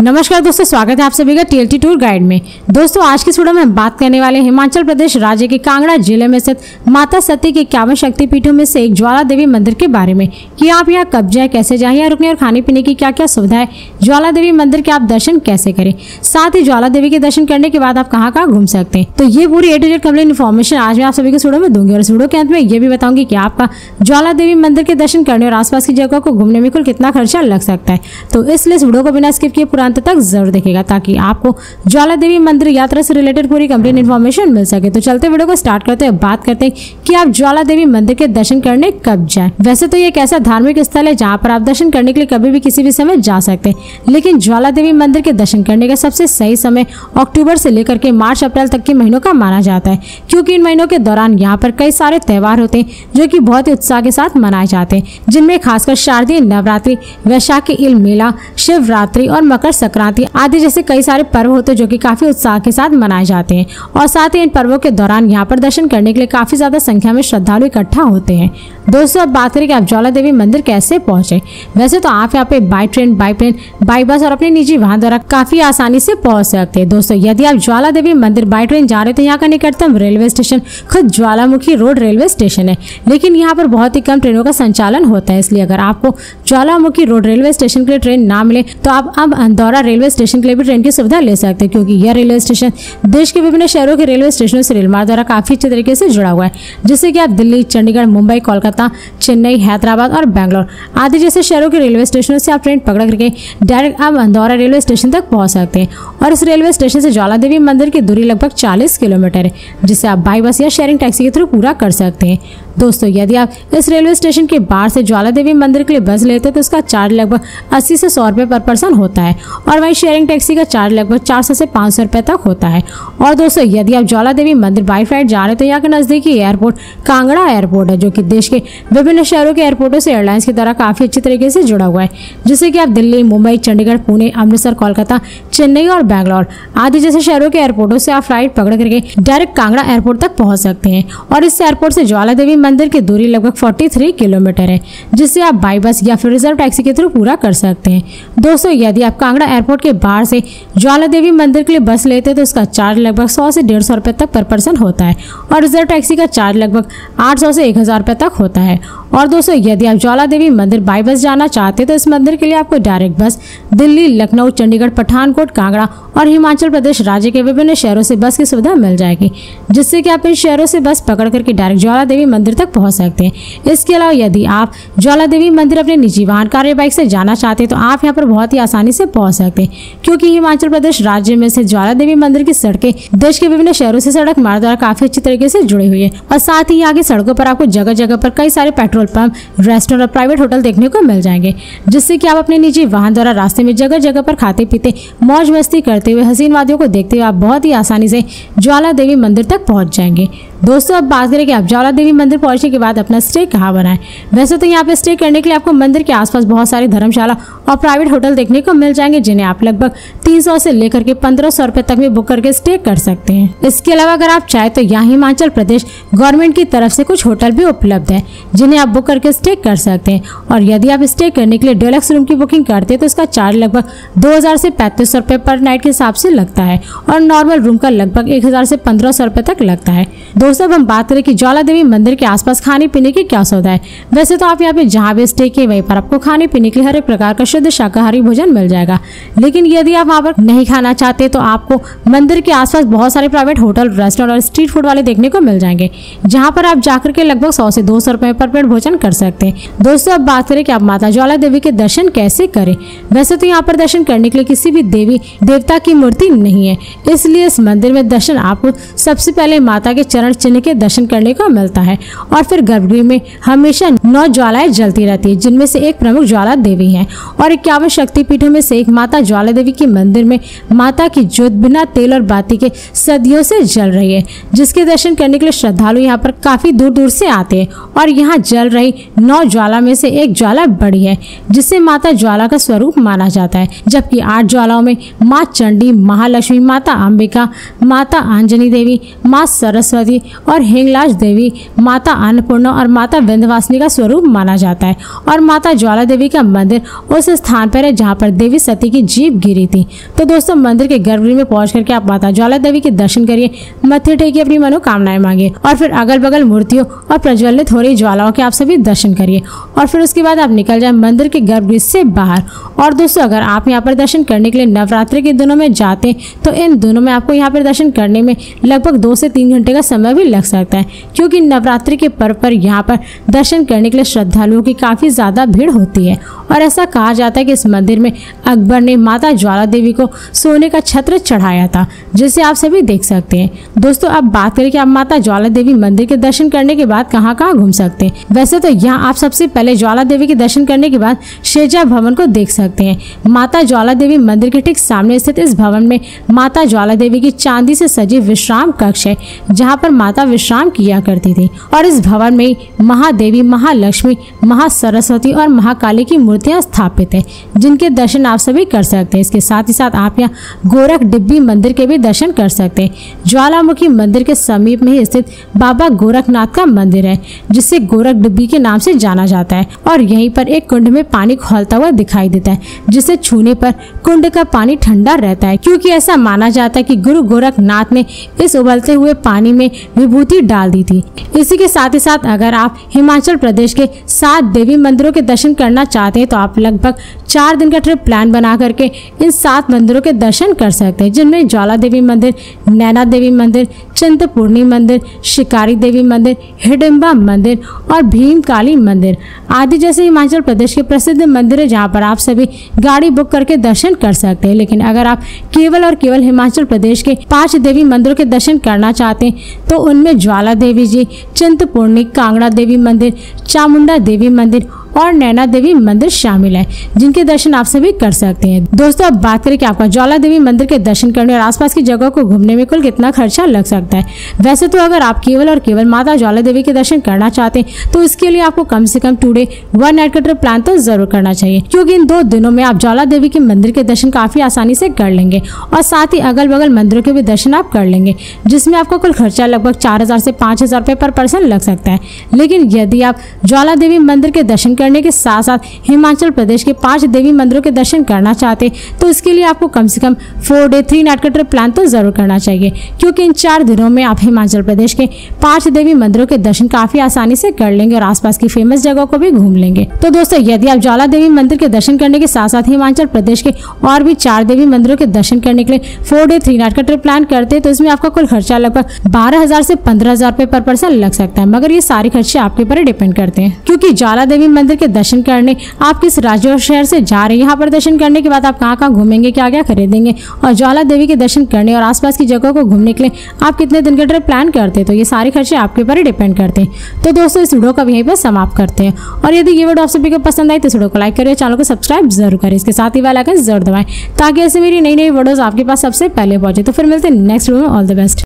नमस्कार दोस्तों, स्वागत है आप सभी का टीएलटी टूर गाइड में। दोस्तों आज की वीडियो में हम बात करने वाले हैं हिमाचल प्रदेश राज्य के कांगड़ा जिले में स्थित माता सती के 51 शक्तिपीठों में से एक ज्वाला देवी मंदिर के बारे में कि आप यहाँ कब जाए, कैसे जाए, यहाँ रुकने और खाने पीने की क्या क्या सुविधा है, ज्वाला देवी मंदिर के आप दर्शन कैसे करें, साथ ही ज्वाला देवी के दर्शन करने के बाद आप कहाँ कहाँ घूम सकते हैं। तो ये पूरी A to Z complete information आज मैं आप सभी को वीडियो में दूंगी और इस वीडियो के अंत में ये भी बताऊंगी कि आपका ज्वाला देवी मंदिर के दर्शन करने और आसपास की जगह को घूमने में कुल कितना खर्चा लग सकता है। तो इसलिए इस वीडियो को बिना स्किप किए पूरा अंत तक जरूर देखेगा ताकि आपको ज्वाला देवी मंदिर यात्रा से रिलेटेड पूरी कंप्लीट इन्फॉर्मेशन मिल सके। तो चलते वीडियो को स्टार्ट करते हैं, बात करते हैं कि आप ज्वाला देवी मंदिर के दर्शन करने कब जाएं। वैसे तो ये एक ऐसा धार्मिक स्थल है जहाँ पर आप दर्शन करने के लिए कभी भी किसी भी समय जा सकते हैं, लेकिन ज्वाला देवी मंदिर के दर्शन करने का सबसे सही समय अक्टूबर से लेकर के मार्च अप्रैल तक के महीनों का माना जाता है, क्योंकि इन महीनों के दौरान यहाँ पर कई सारे त्योहार होते हैं जो कि बहुत ही उत्साह के साथ मनाए जाते हैं, जिनमें खासकर शारदीय नवरात्रि, वैशाखी इल मेला, शिवरात्रि और मकर संक्रांति आदि जैसे कई सारे पर्व होते हैं जो कि काफी उत्साह के साथ मनाए जाते हैं। और साथ ही इन पर्वों के दौरान यहाँ पर दर्शन करने के लिए काफी ज्यादा संख्या में श्रद्धालु इकट्ठा होते हैं। दोस्तों अब बात करें कि आप ज्वाला देवी मंदिर कैसे पहुंचे। वैसे तो आप यहाँ पे by train, by plane, by bus और अपने निजी वाहन द्वारा काफी आसानी से पहुंच सकते हैं। दोस्तों यदि आप ज्वाला देवी मंदिर बाई ट्रेन जा रहे तो यहाँ का निकटतम रेलवे स्टेशन खुद ज्वालामुखी रोड रेलवे स्टेशन है, लेकिन यहाँ पर बहुत ही कम ट्रेनों का संचालन होता है। इसलिए अगर आपको ज्वालामुखी रोड रेलवे स्टेशन के लिए ट्रेन ना मिले तो आप अब अंदौरा रेलवे स्टेशन के लिए भी ट्रेन की सुविधा ले सकते हैं, क्योंकि यह रेलवे स्टेशन देश के विभिन्न शहरों के रेलवे स्टेशनों से रेलमार्ग द्वारा काफी अच्छे तरीके से जुड़ा हुआ है, जिससे कि आप दिल्ली, चंडीगढ़, मुंबई, कोलकाता, चेन्नई, हैदराबाद और बेंगलोर आदि जैसे शहरों के रेलवे स्टेशनों से आप ट्रेन पकड़ करके डायरेक्ट आप अंदौरा रेलवे स्टेशन तक पहुंच सकते हैं। और इस रेलवे स्टेशन से ज्वाला देवी मंदिर की दूरी लगभग 40 किलोमीटर है, जिसे आप बाई बस या शेयरिंग टैक्सी के थ्रू पूरा कर सकते हैं। दोस्तों यदि आप इस रेलवे स्टेशन के बाहर से ज्वाला देवी मंदिर के लिए बस लेते हैं तो उसका चार्ज लगभग 80 से 100 रुपये पर पर्सन होता है, और वहीं शेयरिंग टैक्सी का चार्ज लगभग 400 से 500 रुपये तक होता है। और दोस्तों यदि आप ज्वाला देवी मंदिर बाई फ्लाइट जा रहे हैं तो यहाँ के नजदीकी एयरपोर्ट कांगड़ा एयरपोर्ट है, जो कि देश के विभिन्न शहरों के एयरपोर्टों से एयरलाइंस की तरह काफी अच्छी तरीके से जुड़ा हुआ है, जिससे कि आप दिल्ली, मुंबई, चंडीगढ़, पुणे, अमृतसर, कोलकाता, चेन्नई और बेंगलोर आदि जैसे शहरों के एयरपोर्टों से आप फ्लाइट पकड़ करके डायरेक्ट कांगड़ा एयरपोर्ट तक पहुंच सकते हैं। और इस एयरपोर्ट से ज्वाला देवी मंदिर की दूरी लगभग 43 किलोमीटर है, जिससे आप बाई बस या फिर रिजर्व टैक्सी के थ्रू पूरा कर सकते हैं। दोस्तों यदि आप कांगड़ा एयरपोर्ट के बाहर से ज्वाला देवी मंदिर के लिए बस लेते हैं तो उसका चार्ज लगभग 100 से 150 रुपये तक पर पर्सन होता है, और रिजर्व टैक्सी का चार्ज लगभग 800 से 1000 रुपये तक होता है। और दोस्तों यदि आप ज्वाला देवी मंदिर बाई बस जाना चाहते हैं तो इस मंदिर के लिए आपको डायरेक्ट बस दिल्ली, लखनऊ, चंडीगढ़, पठानकोट, कांगड़ा और हिमाचल प्रदेश राज्य के विभिन्न शहरों से बस की सुविधा मिल जाएगी, जिससे कि आप इन शहरों से बस पकड़ करके डायरेक्ट ज्वाला देवी मंदिर तक पहुंच सकते हैं। इसके अलावा यदि आप ज्वाला देवी मंदिर अपने निजी वाहन, कार, बाइक से जाना चाहते हैं तो आप यहाँ पर बहुत ही आसानी से पहुंच सकते हैं, क्योंकि हिमाचल प्रदेश राज्य में से ज्वाला देवी मंदिर की सड़कें देश के विभिन्न शहरों से सड़क मार्ग द्वारा काफी अच्छी तरीके से जुड़ी हुई है। और साथ ही आगे सड़कों पर आपको जगह जगह पर कई सारे पेट्रोल पंप, रेस्टोरेंट और प्राइवेट होटल देखने को मिल जाएंगे, जिससे कि आप अपने निजी वाहन द्वारा रास्ते में जगह जगह पर खाते पीते मौज मस्ती करते हुए हसीन वादियों को देखते हुए आप बहुत ही आसानी से ज्वाला देवी मंदिर तक पहुंच जाएंगे। दोस्तों अब बात करें कि आप ज्वाला देवी मंदिर पहुंचने के बाद अपना स्टे कहाँ बनाएं। वैसे तो यहाँ पे स्टे करने के लिए आपको मंदिर के आसपास बहुत सारी धर्मशाला और प्राइवेट होटल देखने को मिल जाएंगे, जिन्हें आप लगभग 300 से लेकर के 1500 रुपए तक में बुक करके स्टे कर सकते हैं। इसके अलावा अगर आप चाहे तो यहाँ हिमाचल प्रदेश गवर्नमेंट की तरफ से कुछ होटल भी उपलब्ध है, जिन्हें आप बुक करके स्टे कर सकते हैं। और यदि आप स्टे करने के लिए डिलक्स रूम की बुकिंग करते हैं तो इसका चार्ज लगभग 2000 से 3500 रुपये पर नाइट के हिसाब से लगता है, और नॉर्मल रूम का लगभग 1000 से 1500 रुपये तक लगता है। दोस्तों अब हम बात करें कि ज्वाला देवी मंदिर के आसपास खाने पीने की क्या सुविधा है। वैसे तो आप यहाँ पे जहाँ भी स्टे किए वहीं पर आपको खाने पीने के लिए हर एक प्रकार का शुद्ध शाकाहारी भोजन मिल जाएगा, लेकिन यदि आप वहाँ पर नहीं खाना चाहते तो आपको मंदिर के आसपास बहुत सारे प्राइवेट होटल, रेस्टोरेंट और स्ट्रीट फूड वाले देखने को मिल जाएंगे, जहाँ पर आप जाकर के लगभग 100 से 200 रुपये पर प्लेट भोजन कर सकते हैं। दोस्तों अब बात करें कि आप माता ज्वाला देवी के दर्शन कैसे करें। वैसे तो यहाँ पर दर्शन करने के लिए किसी भी देवी देवता की मूर्ति नहीं है, इसलिए इस मंदिर में दर्शन आपको सबसे पहले माता के चरण चिन्ह के दर्शन करने को मिलता है, और फिर गर्भगृह में हमेशा 9 ज्वालाएं जलती रहती है, जिनमें से एक प्रमुख ज्वाला देवी है। और 51 शक्तिपीठों में से एक माता ज्वाला देवी के मंदिर में माता की ज्योत बिना तेल और बाती के सदियों से जल रही है, जिसके दर्शन करने के लिए श्रद्धालु यहाँ पर काफी दूर दूर से आते हैं। और यहाँ जल रही 9 ज्वाला में से एक ज्वाला बड़ी है, जिसे माता ज्वाला का स्वरूप माना जाता है, जबकि 8 ज्वालाओं में माँ चंडी, महालक्ष्मी, माता अंबिका, माता आंजनी देवी, माँ सरस्वती, और हिंगलाज देवी माता अन्नपूर्णा और माता विंध्यवासिनी का स्वरूप माना जाता है। और माता ज्वाला देवी का मंदिर उस स्थान पर है जहाँ पर देवी सती की जीभ गिरी थी। तो दोस्तों मंदिर के गर्भगृह में पहुंच करके आप माता ज्वाला देवी के दर्शन करिए, मत्थे टेकिए, अपनी मनोकामनाएं मांगिए और फिर अगल बगल मूर्तियों और प्रज्वलित हो रही ज्वालाओं के आप सभी दर्शन करिए और फिर उसके बाद आप निकल जाए मंदिर के गर्भगृह से बाहर। और दोस्तों अगर आप यहाँ पर दर्शन करने के लिए नवरात्रि के दिनों में जाते हैं तो इन दिनों में आपको यहाँ पर दर्शन करने में लगभग 2 से 3 घंटे का समय भी लग सकता है, क्योंकि नवरात्रि के पर्व पर यहाँ पर दर्शन करने के लिए श्रद्धालुओं की काफी ज्यादा भीड़ होती है। और ऐसा कहा जाता है कि इस मंदिर में अकबर ने माता ज्वाला देवी को सोने का छत्र चढ़ाया था, जिसे आप सभी देख सकते हैं। दोस्तों अब बात करें कि आप माता ज्वाला देवी मंदिर के दर्शन करने के बाद कहाँ कहाँ घूम सकते हैं। वैसे तो यहाँ आप सबसे पहले ज्वाला देवी के दर्शन करने के बाद शेजा भवन को देख सकते हैं। माता ज्वाला देवी मंदिर के ठीक सामने स्थित इस भवन में माता ज्वाला देवी की चांदी से सजी विश्राम कक्ष है, जहाँ पर माता विश्राम किया करती थी। और इस भवन में महादेवी, महालक्ष्मी, महासरस्वती और महाकाली की मूर्तियां स्थापित है, जिनके दर्शन आप सभी कर सकते हैं। इसके साथ ही साथ आप यहाँ गोरख डिब्बी मंदिर के भी दर्शन कर सकते हैं। ज्वालामुखी मंदिर के समीप में ही स्थित बाबा गोरखनाथ का मंदिर है, जिसे गोरख डिब्बी के नाम से जाना जाता है। और यहीं पर एक कुंड में पानी खौलता हुआ दिखाई देता है, जिसे छूने पर कुंड का पानी ठंडा रहता है, क्योंकि ऐसा माना जाता है कि गुरु गोरखनाथ ने इस उबलते हुए पानी में विभूति डाल दी थी। इसी के साथ ही साथ अगर आप हिमाचल प्रदेश के 7 देवी मंदिरों के दर्शन करना चाहते हैं तो आप लगभग 4 दिन का ट्रिप प्लान बना करके इन 7 मंदिरों के दर्शन कर सकते हैं, जिनमें ज्वाला देवी मंदिर, नैना देवी मंदिर, चिंतपूर्णी मंदिर, शिकारी देवी मंदिर, हिडिंबा मंदिर और भीमकाली मंदिर आदि जैसे हिमाचल प्रदेश के प्रसिद्ध मंदिर है, जहाँ पर आप सभी गाड़ी बुक करके दर्शन कर सकते हैं। लेकिन अगर आप केवल और केवल हिमाचल प्रदेश के 5 देवी मंदिरों के दर्शन करना चाहते हैं तो उनमें ज्वाला देवी जी, चिंतपूर्णी, कांगड़ा देवी मंदिर, चामुंडा देवी मंदिर और नैना देवी मंदिर शामिल है, जिनके दर्शन आप सभी कर सकते हैं। दोस्तों अब बात करें कि आपका ज्वाला देवी मंदिर के दर्शन करने और आसपास की जगह को घूमने में कुल कितना खर्चा लग सकता है। वैसे तो अगर आप केवल और केवल माता ज्वाला देवी के दर्शन करना चाहते हैं तो इसके लिए आपको कम से कम 2 डे 1 नाइट का ट्रिप प्लान तो जरूर करना चाहिए, क्योंकि इन 2 दिनों में आप ज्वाला देवी के मंदिर के दर्शन काफी आसानी से कर लेंगे और साथ ही अगल बगल मंदिरों के भी दर्शन आप कर लेंगे, जिसमें आपका कुल खर्चा लगभग 4000 से 5000 रुपए पर पर्सन लग सकता है। लेकिन यदि आप ज्वाला देवी मंदिर के दर्शन करने के साथ साथ हिमाचल प्रदेश के 5 देवी मंदिरों के दर्शन करना चाहते तो इसके लिए आपको कम से कम 4 डे 3 नाइट का ट्रिप प्लान तो जरूर करना चाहिए, क्योंकि इन 4 दिनों में आप हिमाचल प्रदेश के 5 देवी मंदिरों के दर्शन काफी आसानी से कर लेंगे और आसपास की फेमस जगहों को भी घूम लेंगे। तो दोस्तों यदि आप ज्वाला देवी मंदिर के दर्शन करने के साथ साथ हिमाचल प्रदेश के और भी 4 देवी मंदिरों के दर्शन करने के लिए 4 डे 3 नाइट का ट्रिप प्लान करते हैं तो इसमें आपका कुल खर्चा लगभग 12000 से 15000 रुपए पर पर्सन लग सकता है। मगर ये सारे खर्चे आपके ऊपर डिपेंड करते हैं, क्योंकि ज्वाला देवी मंदिर के दर्शन करने आप किस राज्य और शहर से जा रहे हैं, यहाँ पर दर्शन करने के बाद आप कहाँ कहाँ घूमेंगे, क्या क्या खरीदेंगे और ज्वाला देवी के दर्शन करने और आसपास की जगहों को घूमने के लिए आप कितने दिन का ट्रिप प्लान करते हैं, तो ये सारे खर्चे आपके ऊपर डिपेंड करते हैं। तो दोस्तों इस वीडियो को यहीं पर समाप्त करते हैं और यदि ये वीडियो आप सभी को पसंद आई तो इस वीडियो को लाइक करिए, चैनल को सब्सक्राइब जरूर करें, इसके साथ ही बेल आइकन जरूर दबाएं ताकि ऐसे मेरी नई नई वीडियोस आपके पास सबसे पहले पहुंचे। तो फिर मिलते हैं नेक्स्ट वीडियो में। All the best.